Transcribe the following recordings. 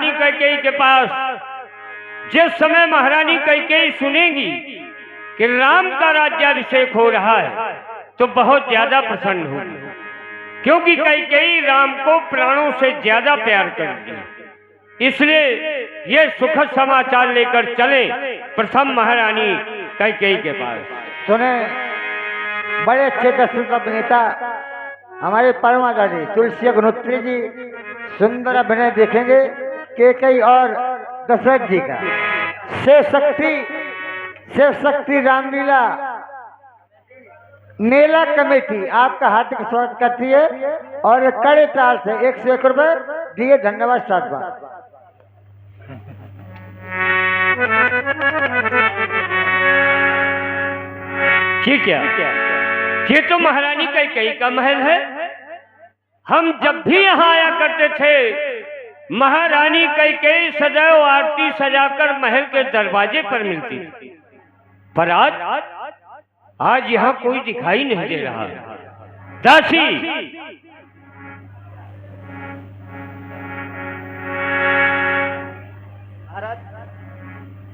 महारानी कैकेयी के पास। जिस समय महारानी कैकेयी सुनेगी कि राम का राज्याभिषेक हो रहा है तो बहुत ज्यादा प्रसन्न होगी, क्योंकि कैकेयी राम को प्राणों से ज्यादा प्यार करती है। इसलिए ये सुखद समाचार लेकर चले प्रथम महारानी कैकेयी के पास। सुने बड़े अच्छे दशरथ अभिनेता हमारे परम आदरणीय तुलसी अग्निहोत्री जी सुंदर अभिनय देखेंगे कैकेयी और दशरथ जी का। शिव शक्ति रामलीला मेला कमेटी आपका हार्दिक स्वागत करती है और कड़े ताल से 101 रुपए दिए। धन्यवाद। साथ बात ठीक है, ये तो महारानी कैकेयी का महल है। हम जब भी यहाँ आया करते थे महारानी कैकेयी सदैव आरती सजाकर महल के दरवाजे पर मिलती थी, पर आज यहाँ कोई दिखाई नहीं दे रहा। दासी,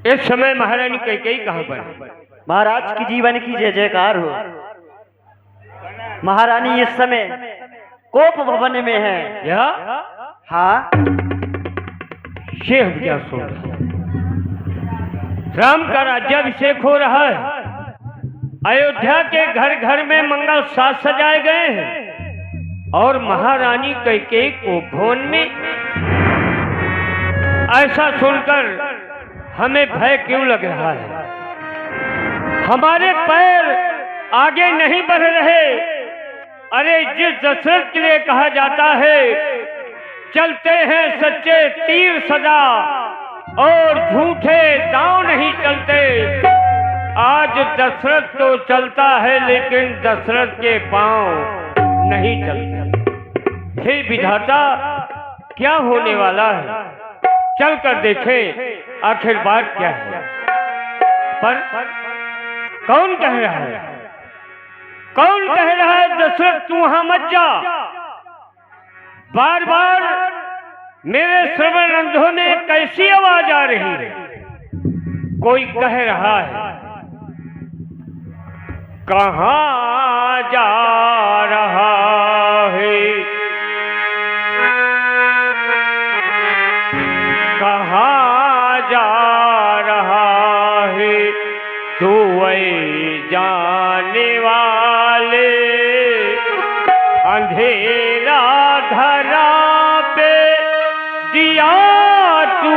इस समय महारानी कैकेयी कहाँ पर है? महाराज की जीवन की जय जयकार हो। महारानी इस समय कोप भवन में है। या? हाँ, शेख क्या सुन रहा? राम का राज्याभिषेक हो रहा है। अयोध्या के घर घर में मंगल साज सजाए गए हैं और महारानी कैकेयी को भवन में। ऐसा सुनकर हमें भय क्यों लग रहा है? हमारे पैर आगे नहीं बढ़ रहे। अरे जिस दशरथ के लिए कहा जाता है चलते हैं सच्चे तीर सदा और झूठे दांव नहीं चलते, आज दशरथ तो चलता है लेकिन दशरथ के पांव नहीं चलते। हे विधाता, क्या होने वाला है? चल कर देखें आखिर बात क्या है। पर कौन कह रहा है? कौन कह रहा है दशरथ तू वहां मत जा? बार बार मेरे श्रवण रंध्रों में कैसी आवाज आ रही है? कोई कह रहा है कहां जा रहा है, कहां जा रहा है तू वही जाने वाले, अंधेरा धरा पे दिया तू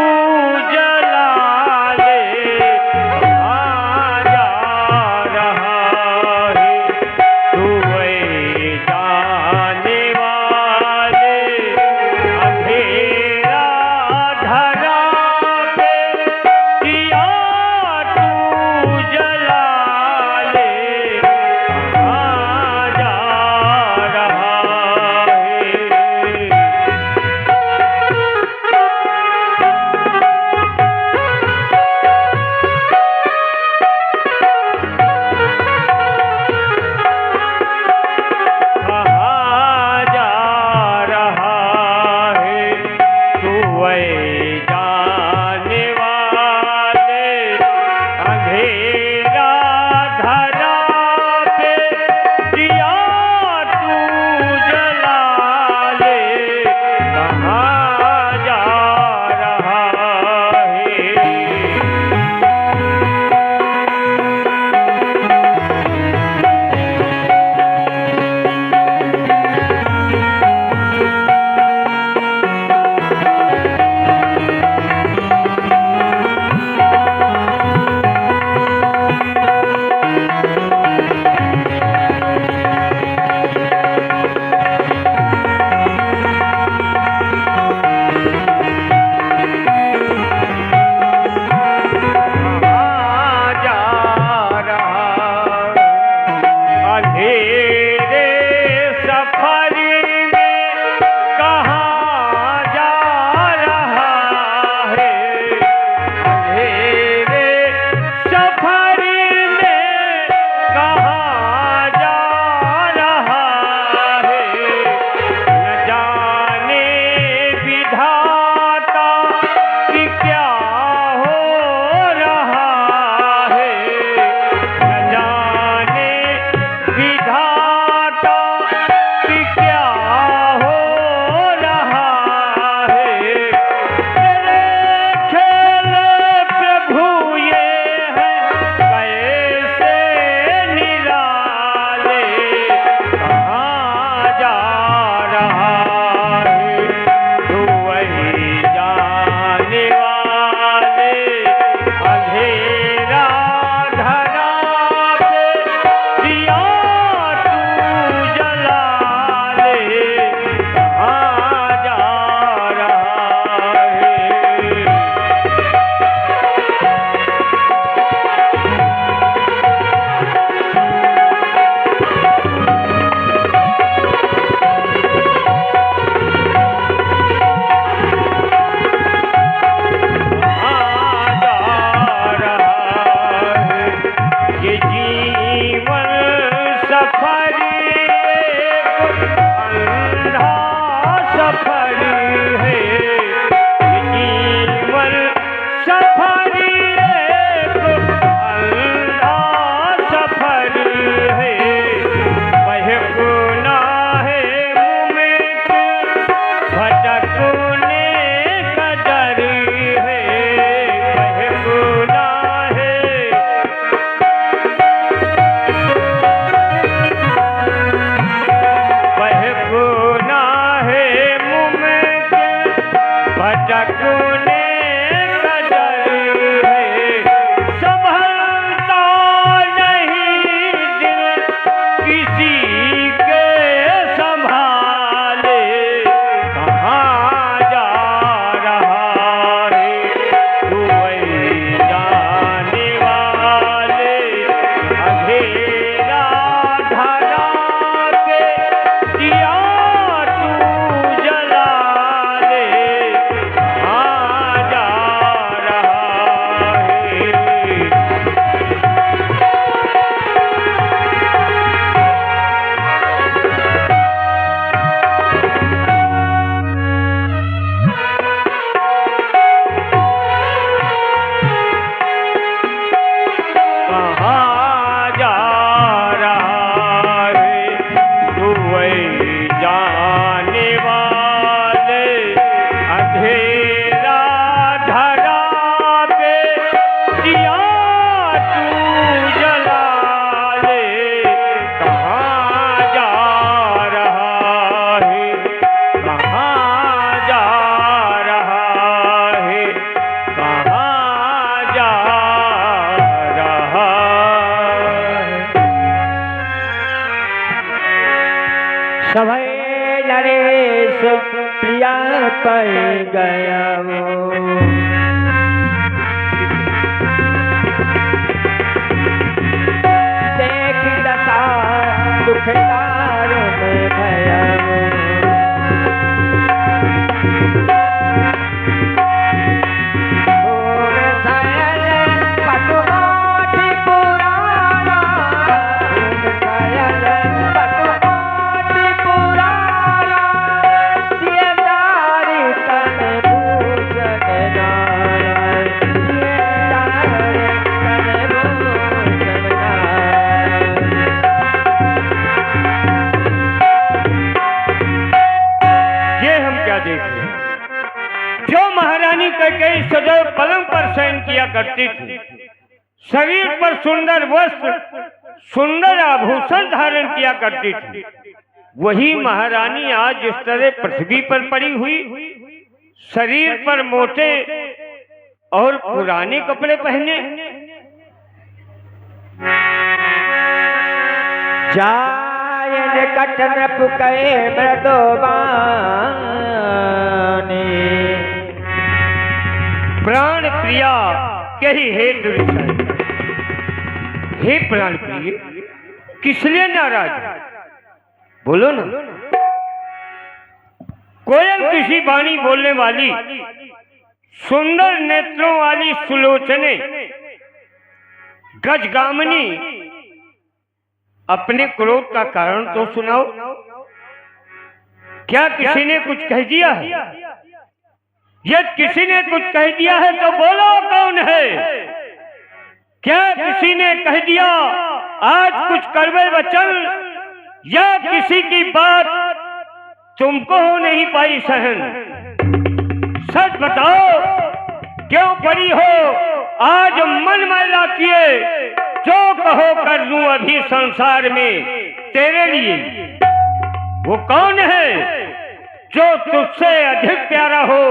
जला ले, कहां जा रहा है तू वही जाने वाले, अंधेरा धरा पे दिया तू जला ले, कहां जा रहा है। कहां जा रहा है तू वही जाने वाले, अंधेरा धरा पे दिया तू जला ले, कहां जा रहा है। अपने कदर है, संभलता नहीं दिल किसी के संभाले, कहाँ जा रहा है तू वही जाने वाले, अंधेरा ढला के दिया तू जला ले, कहाँ जा रहा है। कहाँ जा रहा है तू वही जाने वाले, अंधेरा धरा पे दिया तू जला ले, कहाँ जा रहा है, कहाँ जा रहा है, कहाँ जा रहा है। सभय नरेश प्रिया पर गया वो, देख दशा दुखदार में गया वो, भोग सायल पटुहाटी पुराना, भोग सायल पटुहाटी पुराना, ये दारी तन भूषण नारायण, ये दारी तन भूषण नारायण। ये हम क्या देख रहे हैं? जो महारानी कैकेयी सदैव पलंग पर शयन किया करती थी, शरीर पर सुंदर वस्त्र सुंदर आभूषण धारण किया करती थी, वही महारानी आज इस तरह पृथ्वी पर पड़ी हुई, शरीर पर मोटे और पुराने कपड़े पहने। जायन कटन पुकए मृदोबानी, प्राण प्रिया कही हे दुर्जय, हे प्राण प्रिय किस लिए नाराज है? बोलो ना। कोयल किसी वाणी बोलने वाली, सुंदर नेत्रों वाली सुलोचने, गजगामिनी, अपने क्रोध का कारण तो सुनाओ। क्या किसी ने कुछ कह दिया है? यदि किसी ने कुछ कह दिया है तो बोलो कौन है? क्या किसी ने कह दिया आज कुछ कड़वे वचन, या किसी की बात तुमको हो नहीं पाई सहन? सच बताओ, क्यों पड़ी हो आज मन मैला किए? जो कहो कर लूं अभी संसार में तेरे लिए। वो कौन है जो तुझसे अधिक प्यारा हो?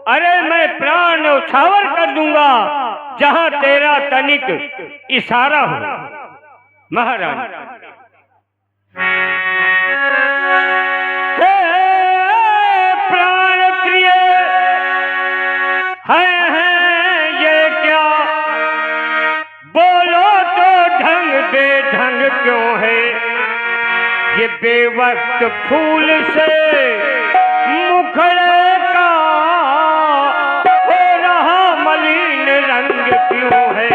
अरे मैं प्राण न्यौछावर कर दूंगा जहां तेरा तनिक इशारा हो। महारानी प्राण प्रिय है ये क्या? बोलो तो ढंग बेढंग क्यों है? ये बेवक्त फूल से मुखड़े का हो रहा मलिन रंग क्यों है?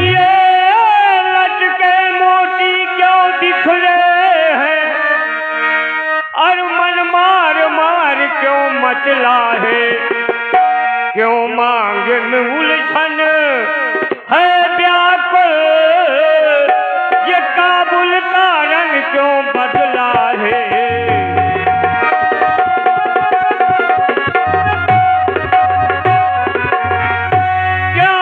ये लटके मोती क्यों बिखरे हैं? और मन मार मार क्यों मचला है? क्यों मांग में उलझन है व्याकुल? ये काबुल का रंग क्यों बदला है? क्या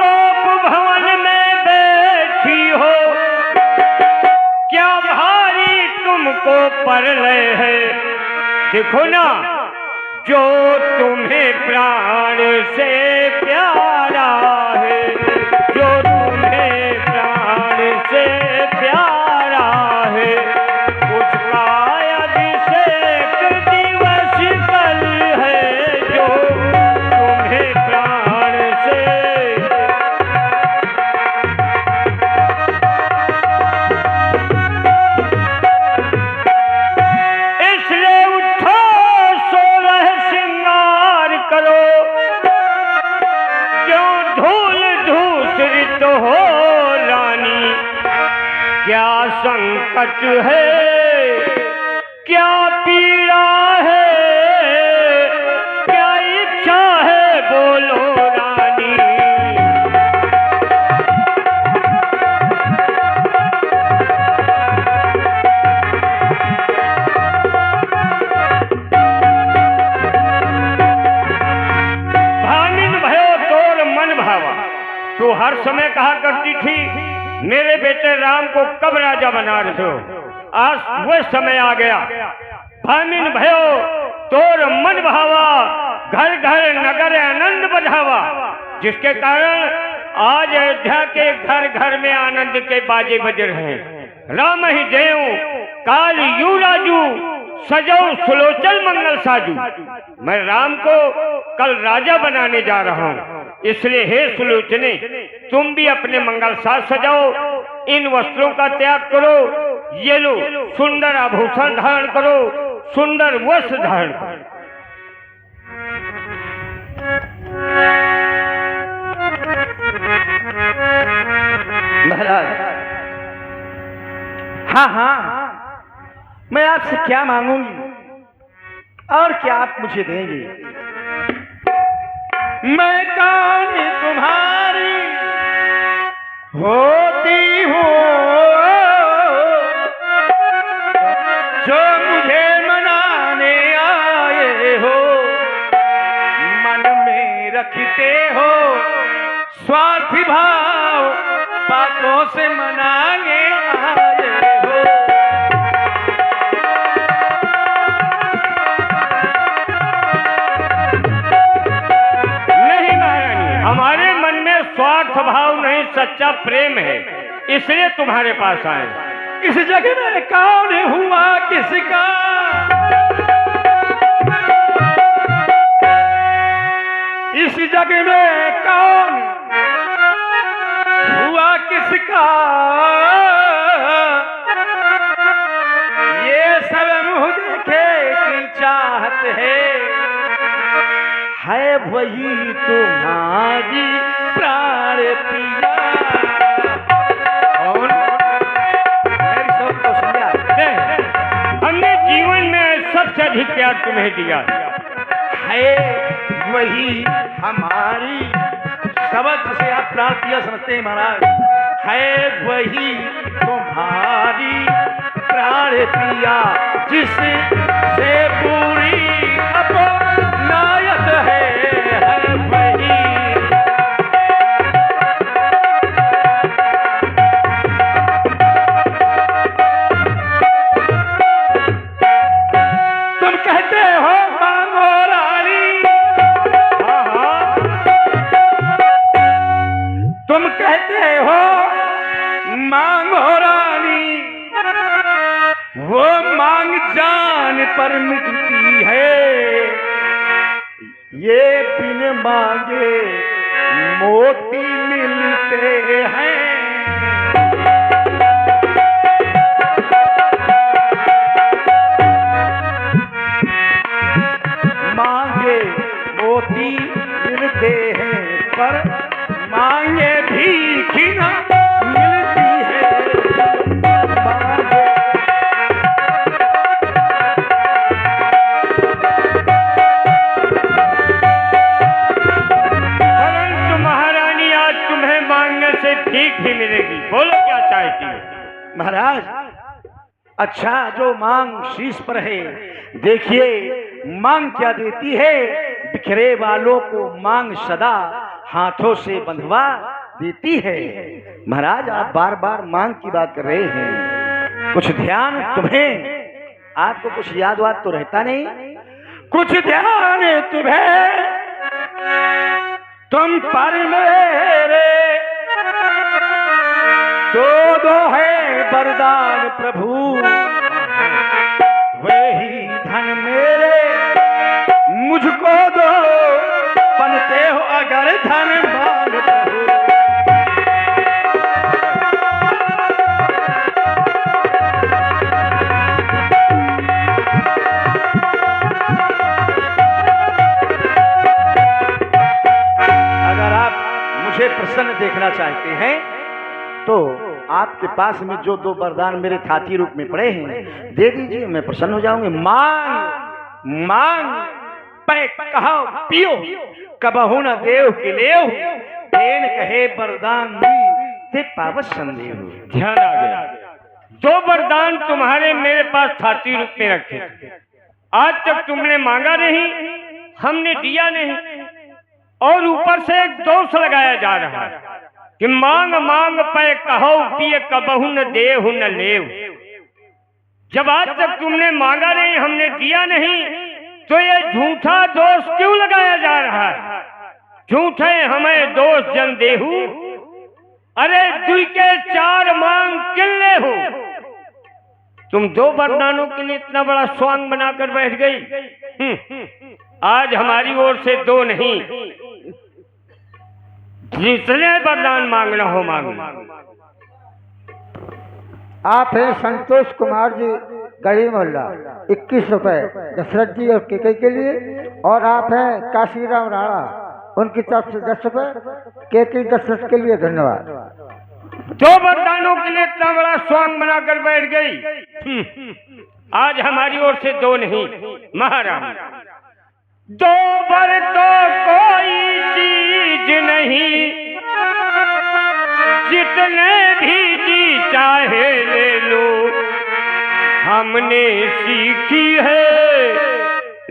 कोप भवन में बैठी हो को परलय है। देखो ना, जो तुम्हें प्राण से प्यारा है, जो तुम्हें प्राण से प्यारा है, उसका अभिषेक दिवस कल है। जो तुम्हें प्राण से इसलिए उठो सोलह श्रृंगार करो, क्यों धूल धूसरित हो रानी। क्या संकट है, क्या पीड़ा है, क्या इच्छा है, बोलो रानी। भामिन भयो तोर मन भावा। तू हर समय कहा करती थी, मेरे बेटे राम को कब राजा बना रहे हो। आज वह समय आ गया। भामिन भयो तोर मन भावा, घर घर नगर आनंद बढ़ावा। जिसके कारण आज अयोध्या के घर घर में आनंद के बाजे बज रहे हैं। राम ही जयऊ काल यू राजू, सजो सुलोचन मंगल साजू। मैं राम को कल राजा बनाने जा रहा हूँ, इसलिए हे सुलोचने, तुम भी अपने मंगल साज सजाओ। इन वस्त्रों का त्याग करो, ये लो सुंदर आभूषण धारण करो, सुंदर वस्त्र धारण करो। महाराज, हाँ हाँ, मैं आपसे क्या मांगूंगी और क्या आप मुझे देंगे। मैं कौन तुम्हारी होती हूँ, जो मुझे मनाने आए हो। मन में रखते हो स्वार्थी भाव, बातों से मनाने आए हो। नहीं महारानी, हमारे मन में स्वार्थ भाव नहीं, सच्चा प्रेम है, इसलिए तुम्हारे पास आए। इस जगह में कौन हुआ किसका, इस जगह में कौन हुआ किसका। ये सब मुँह देखे की चाहत है वही तुम्हारी प्राण प्रिया। कौन? मेरी सब तो समझा। हमने जीवन में सबसे अधिक प्यार तुम्हें दिया है वही हमारी, शब्द से आप प्राण प्रिया समझते हैं महाराज। है वही तुम्हारी प्राण प्रिया, जिससे पूरी अपनायत है वही। तुम कहते हो मांगो रानी, तुम कहते हो मांगो रानी, वो मांग जान पर मिटती है। ये बिन मांगे मोती मिलते हैं। मांगे मोती मिलते हैं, पर मांगे भीख न मिलती है। मांगे परंतु महारानी, आज तुम्हें मांगने से भीख भी मिलेगी। बोलो क्या चाहती हो। महाराज, अच्छा जो मांग शीश पर है, देखिए मांग क्या देती है। बिखरे वालों को मांग सदा हाथों से बंधवा देती है। महाराज, आप बार बार मांग की बात कर रहे हैं, कुछ ध्यान तुम्हें आपको कुछ याद वाद तो रहता नहीं? कुछ ध्यान तुम्हें तुम पर मेरे दो है वरदान प्रभु, वही धन मेरे मुझको दो, बनते हो अगर धनवान प्रभु। प्रसन्न देखना चाहते हैं तो आपके पास में जो 2 वरदान मेरे थाती रूप में पड़े हैं दे दीजिए, मैं प्रसन्न हो जाऊंगी। मांग मांग पै कहो पियो, कबहु न देव के लेव, देन कहे वरदान ते पावत संदेह। ध्यान आ गया। 2 वरदान तुम्हारे मेरे पास थाती रूप में रखे, आज तक तुमने मांगा नहीं, हमने दिया नहीं, और ऊपर से एक दोष लगाया जा रहा है कि मांग मांग पे कहो पिए, कबहु न देहु न लेव। जब आज तक तुमने मांगा नहीं, हमने दिया नहीं, तो ये झूठा दोष क्यों लगाया जा रहा है? झूठे हमें दोष जन देहु, अरे दुई के 4 मांग किल्ले हो। तुम 2 वरदानों के लिए इतना बड़ा स्वांग बनाकर बैठ गई। आज हमारी ओर से 2 नहीं, जितने वरदान मांगना हो मांगो। आप हैं संतोष कुमार जी, गढ़ी मोहल्ला, 21 रुपए दशरथ जी और केके के लिए। और आप हैं काशीराम राणा, उनकी तरफ से 10 रुपए केके दशरथ के लिए। धन्यवाद। 2 वरदानों के लिए इतना बड़ा स्वांग बनाकर बैठ गई। आज हमारी ओर से 2 नहीं महाराज, 2 वर तो कोई चीज नहीं, जितने भी जी चाहे ले लो। हमने सीखी है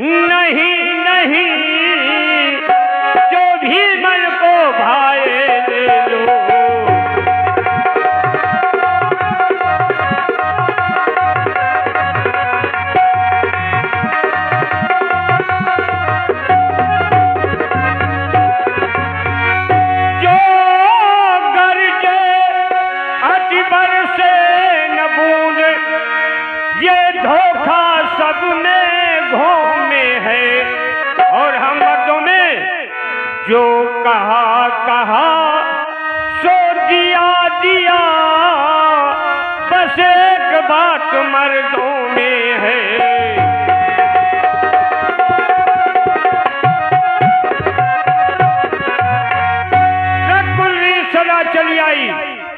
नहीं नहीं, जो भी मन को भाए ले लो। धोखा सब में घोमे है, और हम मर्दों में जो कहा कहा सो दिया दिया, बस एक बात मर्दों में है। रकुली सदा चली आई,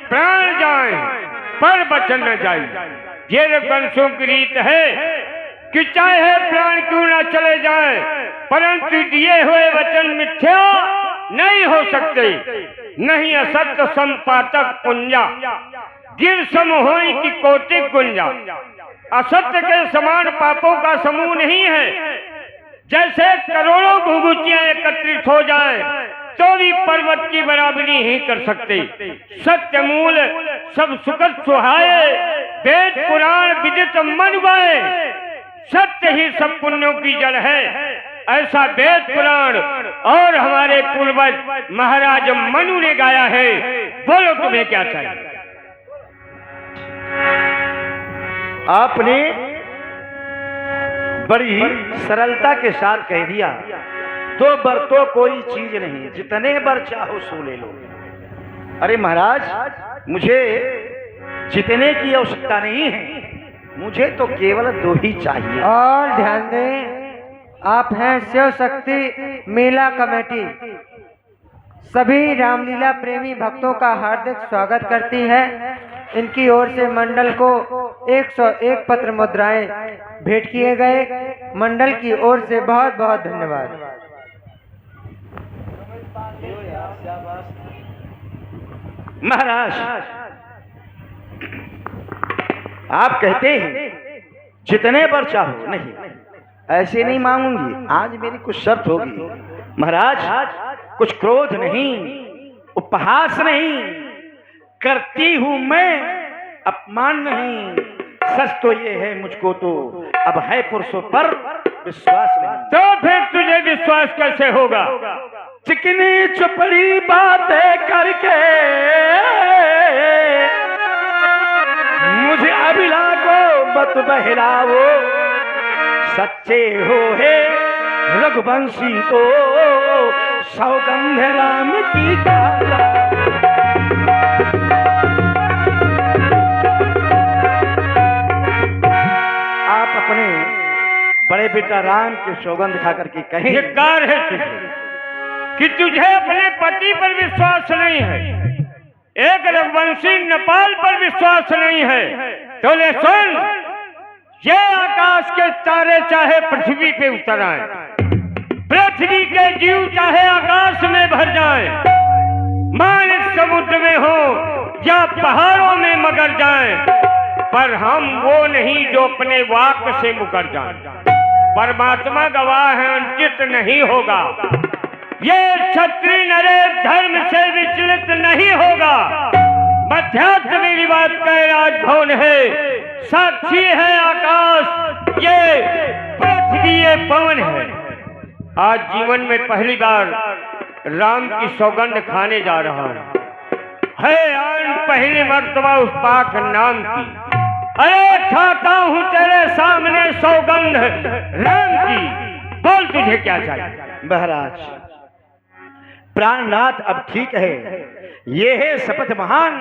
प्राण जाए पर वचन न जाए। ये वंशों की रीत है कि चाहे प्राण क्यों न चले जाए, परंतु दिए हुए वचन मिथ्या नहीं हो सकते। नहीं असत्य संपातक पुंजा, गिर सम होई की कोटिक गुंजा। असत्य के समान पापों का समूह नहीं है। जैसे करोड़ों घुघुचियां एकत्रित हो जाए तो भी पर्वत की बराबरी ही कर सकते। सत्य मूल सब सुखद सुहाए, वेद पुराण विदित मन गाए। सत्य ही सब पुण्यों की जड़ है, ऐसा वेद पुराण और हमारे पूर्वज महाराज मनु ने गाया है। बोलो तुम्हें क्या चाहिए? आपने बड़ी सरलता के साथ कह दिया, 2 बर तो कोई चीज नहीं, जितने बर चाहो सो ले लो। अरे महाराज, मुझे जितने की आवश्यकता नहीं है, मुझे तो केवल 2 ही चाहिए। और ध्यान दें, आप हैं शिव शक्ति मेला कमेटी। सभी रामलीला प्रेमी भक्तों का हार्दिक स्वागत करती है। इनकी ओर से मंडल को 101 पत्र मुद्राएं भेंट किए गए। मंडल की ओर से बहुत बहुत धन्यवाद। महाराज, आप कहते हैं जितने बर चाहो, नहीं ऐसे नहीं मांगूंगी। आज मेरी कुछ शर्त होगी महाराज। कुछ क्रोध नहीं, उपहास नहीं करती हूं मैं, अपमान नहीं। सच तो ये है मुझको तो अब है पुरुषों पर विश्वास नहीं। तो फिर तुझे विश्वास कैसे होगा? चिकनी चुपड़ी बातें करके मुझे अभिला को मत बहलाओ, सच्चे हो हे रघुवंशी तो सौगंध राम की काला। आप अपने बड़े बेटा राम के सौगंध खा करके कहें, धिक्कार है तुझे कि तुझे अपने पति पर विश्वास नहीं है, एक रघुवंशी नेपाल पर विश्वास नहीं है। तो ले सुन, ये आकाश के तारे चाहे पृथ्वी पे उतर आए, पृथ्वी के जीव चाहे आकाश में भर जाए, मालिक समुद्र में हो या पहाड़ों में मगर जाए, पर हम वो नहीं जो अपने वाक से मुकर जाए। परमात्मा गवाह है, अनुचित नहीं होगा। ये क्षत्रिय नरेश धर्म से विचलित नहीं होगा। मध्यात्म मेरी बात का राजभवन है, साक्षी है आकाश, ये पृथ्वी ये पवन है। आज जीवन में पहली बार राम की सौगंध खाने जा रहा है आज पहली मर्तबा उस पाक नाम की। अरे खाता हूँ तेरे सामने सौगंध राम की, बोल तुझे क्या चाहिए? महाराज प्राणनाथ अब ठीक है, ये है शपथ महान,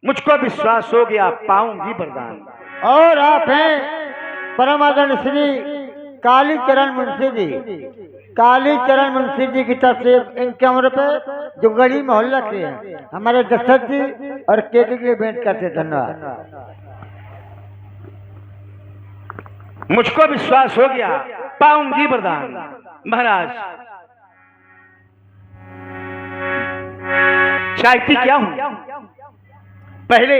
मुझको विश्वास हो गया, पाऊंगी वरदान। और आप हैं परमादन श्री कालीचरण मुंशी जी। कालीचरण मुंशी जी की तरफ से इनके उम्र पे जो गढ़ी मोहल्ला के हैं हमारे दशरथ जी और केके के भेंट करते। धन्यवाद। मुझको विश्वास हो गया, पाऊंगी वरदान। महाराज चाहती क्या हूं? पहले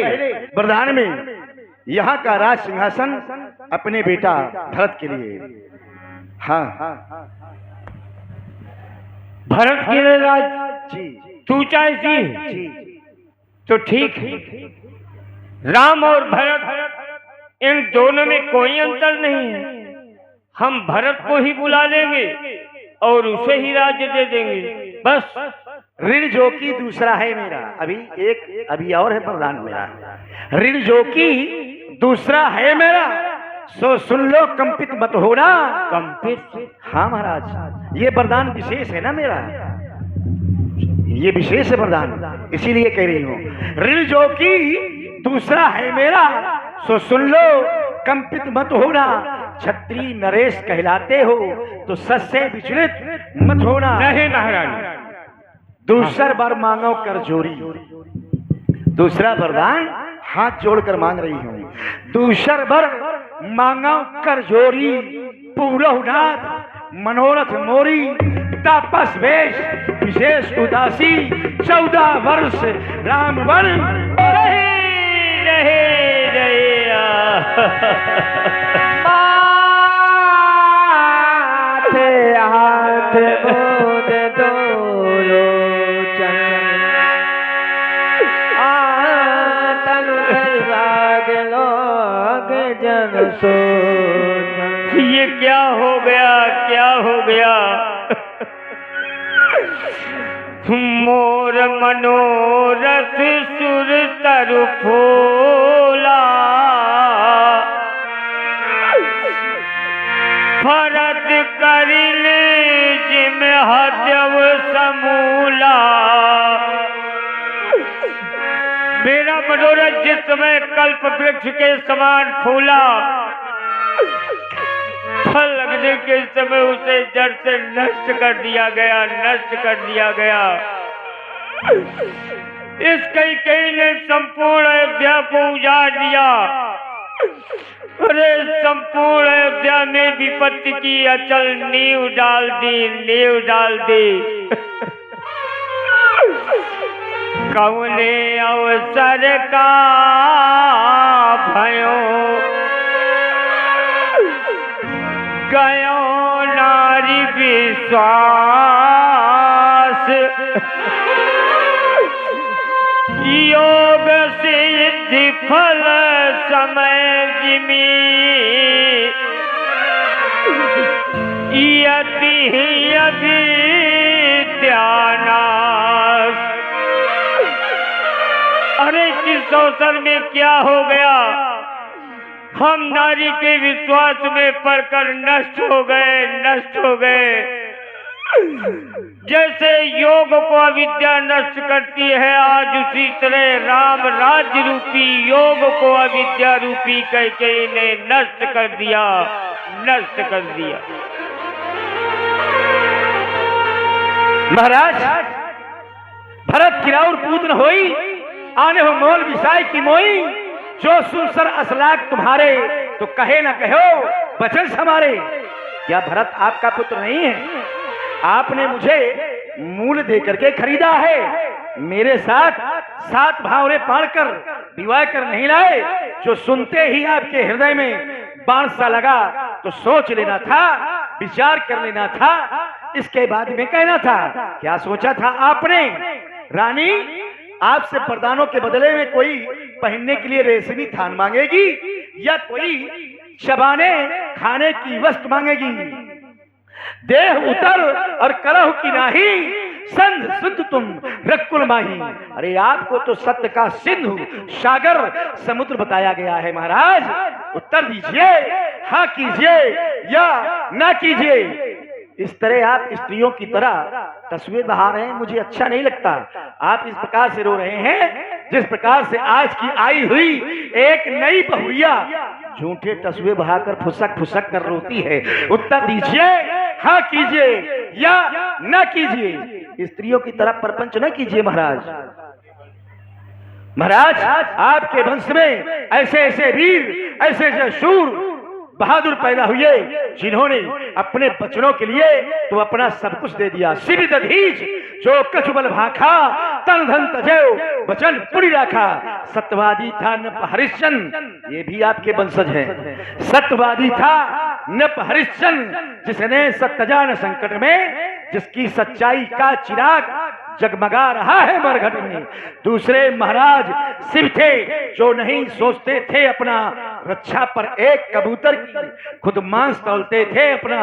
वरदान में यहाँ का राज सिंहासन अपने बेटा भरत के लिए। हाँ भरत के लिए राज जी तू चाहती है? जी तो ठीक है, राम और भरत इन दोनों में कोई अंतर नहीं है। हम भरत को ही बुला लेंगे और उसे ही राज्य दे देंगे, बस। ऋण जो की दूसरा है मेरा, अभी और है वरदान मेरा। ऋण जो की दूसरा है मेरा, सो सुन लो कंपित मत होना। कंपित? हाँ महाराज, ये वरदान विशेष है ना मेरा, ये विशेष है वरदान, इसीलिए कह रही हूँ। ऋण जो की दूसरा है मेरा, सो सुन लो कंपित मत होना। क्षत्रिय नरेश कहलाते हो तो सच से विचलित मत होना। नहीं महारानी, दूसरा बार मांगो कर जोरी। दूसरा वरदान हाथ जोड़कर मांग रही हूँ। दूसरा बार मांगो कर जोरी, पूर्वनाथ मनोरथ मोरी। तापस वेश विशेष उदासी, 14 वर्ष राम वन रहे हाथ बोध दो जन सो। ये क्या हो गया, क्या हो गया? मोर मनोरथ सुर तरु फूला, भरत करिले जिम हजव समूला। मेरा मनोरथ जिस समय कल्प वृक्ष के समान फूला, फल लगने के समय उसे जड़ से नष्ट कर दिया गया, नष्ट कर दिया गया। इस कैकेयी ने संपूर्ण अयोध्या को उजाड़ दिया। अरे संपूर्ण अयोध्या में विपत्ति की अचल नींव डाल दी, नींव डाल दी। कौने अवसर का भयो गयो नारी विश्वास। योग सिद्ध फल समय जिमी यति अभी ध्यानास। अरे जिस अवसर में क्या हो गया, हम नारी के विश्वास में पड़कर नष्ट हो गए। जैसे योग को अविद्या नष्ट करती है, आज उसी तरह राम राज्य रूपी योग को अविद्या रूपी कैकेयी ने नष्ट कर दिया। महाराज, भरत की राउर पूत न होई, आने हो मोल विसाई की मोई। जो सुसर असलाक तुम्हारे, तो कहे न कहो बचन समारे। क्या भरत आपका पुत्र नहीं है? आपने मुझे मूल दे करके खरीदा है, मेरे साथ 7 भावरे पाड़कर विवाह कर नहीं लाए। जो सुनते ही आपके हृदय में बाण सा लगा, तो सोच लेना था, विचार कर लेना था, इसके बाद में कहना था। क्या सोचा था आपने? रानी आपसे वरदानों के बदले में कोई पहनने के लिए रेशमी थान मांगेगी, या कोई चबाने खाने की वस्तु मांगेगी? देह उतर और करहु की नाही, संध सुध तुम रकुल माही। अरे आपको तो सत्य का सिंधु सागर समुद्र बताया गया है। महाराज उत्तर दीजिए, हाँ कीजिए या ना कीजिए। इस तरह आप स्त्रियों की तरह तस्वीर बहा रहे हैं, मुझे अच्छा नहीं लगता। आप इस प्रकार से रो रहे हैं जिस प्रकार से आज की आई हुई एक नई बहुरिया झूठे तस्वीर बहाकर फुसक कर रोती है। उत्तर दीजिए, हाँ कीजिए या ना कीजिए। स्त्रियों की तरह प्रपंच न कीजिए महाराज। महाराज आपके वंश में ऐसे ऐसे वीर, ऐसे ऐसे शूर बहादुर पैदा हुए, जिन्होंने अपने बचनों के लिए तो अपना सब कुछ दे दिया। शिव दधीच जो कछुबल भाखा, तन धन तजेव वचन पुरी राखा। सत्यवादी था नप हरिश्चंद्र, ये भी आपके वंशज हैं। सत्यवादी था नप हरिश्चंद्र, जिसने सत्यजान संकट में, जिसकी सच्चाई का चिराग जगमगा रहा है मरघट में। दूसरे महाराज शिव थे, जो नहीं सोचते थे अपना रक्षा पर एक कबूतर की, खुद मांस तोलते थे अपना।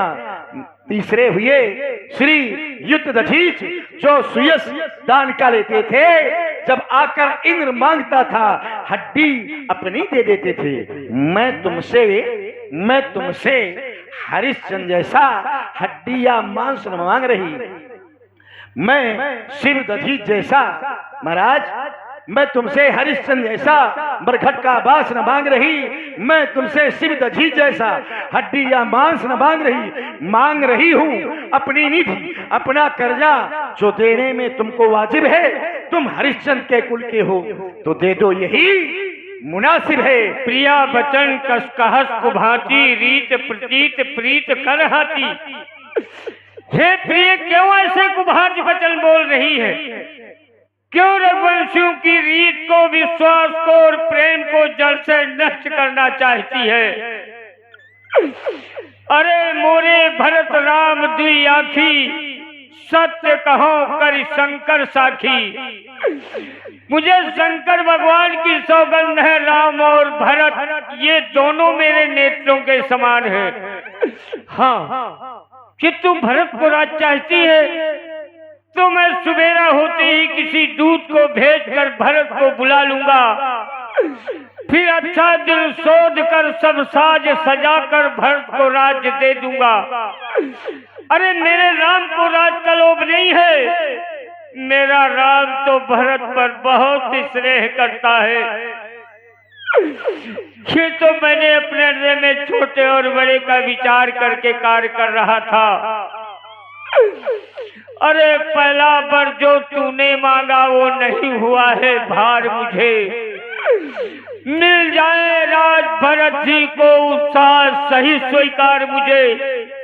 तीसरे हुए श्री युद्ध दधीच, जो सुयस दान का लेते थे। जब आकर इंद्र मांगता था, हड्डी अपनी दे देते थे। मैं तुमसे हरिश्चंद्र जैसा हड्डी या मांस न मांग रही, मैं शिव दधीच जैसा। महाराज मैं तुमसे हरिश्चंद्र जैसा मरघट का बास न मांग रही, मैं तुमसे शिव दधीच जैसा हड्डी या मांस न मांग रही हूँ अपनी निधि, अपना कर्जा जो देने में तुमको वाजिब है। तुम हरिश्चंद्र के कुल के हो तो दे दो, यही मुनासिब है। प्रिया बचन कस कहस कुभाती, रीत प्रतीत प्रीत कर हाथी। हे प्रिय, क्यों ऐसे कुभाती वचन बोल रही है? क्यों रघुवंशियों की रीत को, विश्वास को और प्रेम को जड़ से नष्ट करना चाहती है? अरे मोरे भरत राम दुई आखी, सत्य कहो कर शंकर साखी। मुझे शंकर भगवान की सौगंध है, राम और भरत ये दोनों मेरे नेत्रों के समान है। हाँ, कि तू भरत को राज चाहती है तो मैं सुबेरा होते ही किसी दूत को भेजकर भरत को बुला लूंगा, फिर अच्छा दिल शोध कर सब साज सजा कर भरत को राज्य दे दूंगा। अरे मेरे राम को राज का लोभ नहीं है, मेरा राम तो भरत पर बहुत स्नेह करता है। ये तो मैंने अपने हृदय में छोटे और बड़े का विचार करके कार्य कर रहा था। अरे पहला वर जो तूने मांगा वो नहीं हुआ है भार मुझे। मिल जाए राज भरत जी को उत्साह सही स्वीकार मुझे,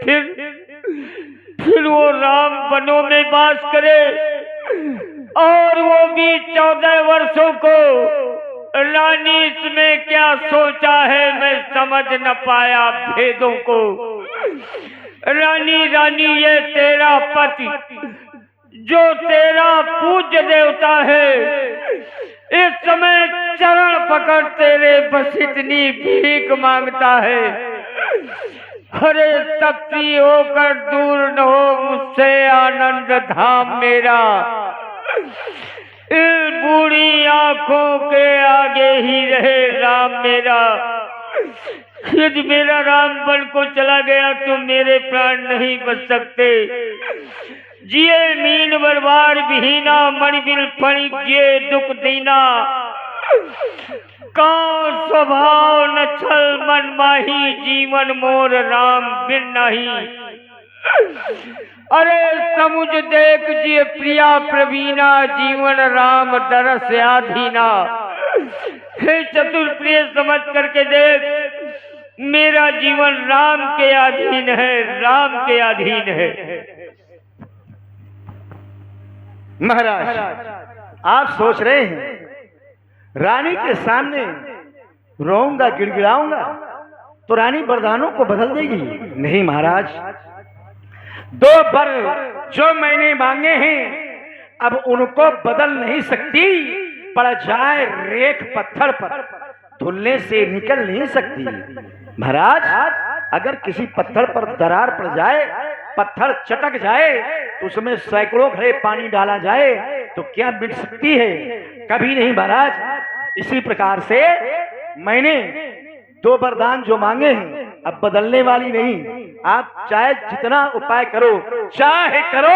फिर वो राम वनों में वास करे और वो भी 14 वर्षों को। रानी इसमें क्या सोचा है मैं समझ न पाया भेदों को। रानी रानी ये तेरा पति जो तेरा पूज्य देवता है, इस समय चरण पकड़ तेरे बस इतनी भीख मांगता है। अरे तपती होकर दूर न हो मुझसे आनंद धाम मेरा, इन बूढ़ी आंखों के आगे ही रहे राम मेरा। यदि मेरा राम बन को चला गया तो मेरे प्राण नहीं बच सकते। जिए मीन बरबार विहीना, मणिबिल फणी जिए दुख दीना। कौन स्वभाव न छल मन माही, जीवन मोर राम बिन नहीं। अरे समुझ देख जिए प्रिया प्रवीणा, जीवन राम दरस आधीना। हे चतुर प्रिय समझ करके देख, मेरा जीवन राम के अधीन है, राम के अधीन है। महाराज, आप सोच रहे हैं रानी के सामने रोऊंगा गिड़गिड़ाऊंगा तो रानी वरदानों को बदल देगी? नहीं महाराज, 2 वर जो मैंने मांगे हैं अब उनको बदल नहीं सकती। पड़ जाए रेख पत्थर पर धुलने से निकल नहीं सकती। महाराज, अगर किसी पत्थर पर दरार पड़ जाए, पत्थर चटक जाए तो उसमें सैकड़ों घड़े पानी डाला जाए तो क्या मिट सकती है? कभी नहीं महाराज। इसी प्रकार से मैंने 2 वरदान जो मांगे हैं अब बदलने वाली नहीं। आप चाहे जितना उपाय करो, चाहे करो।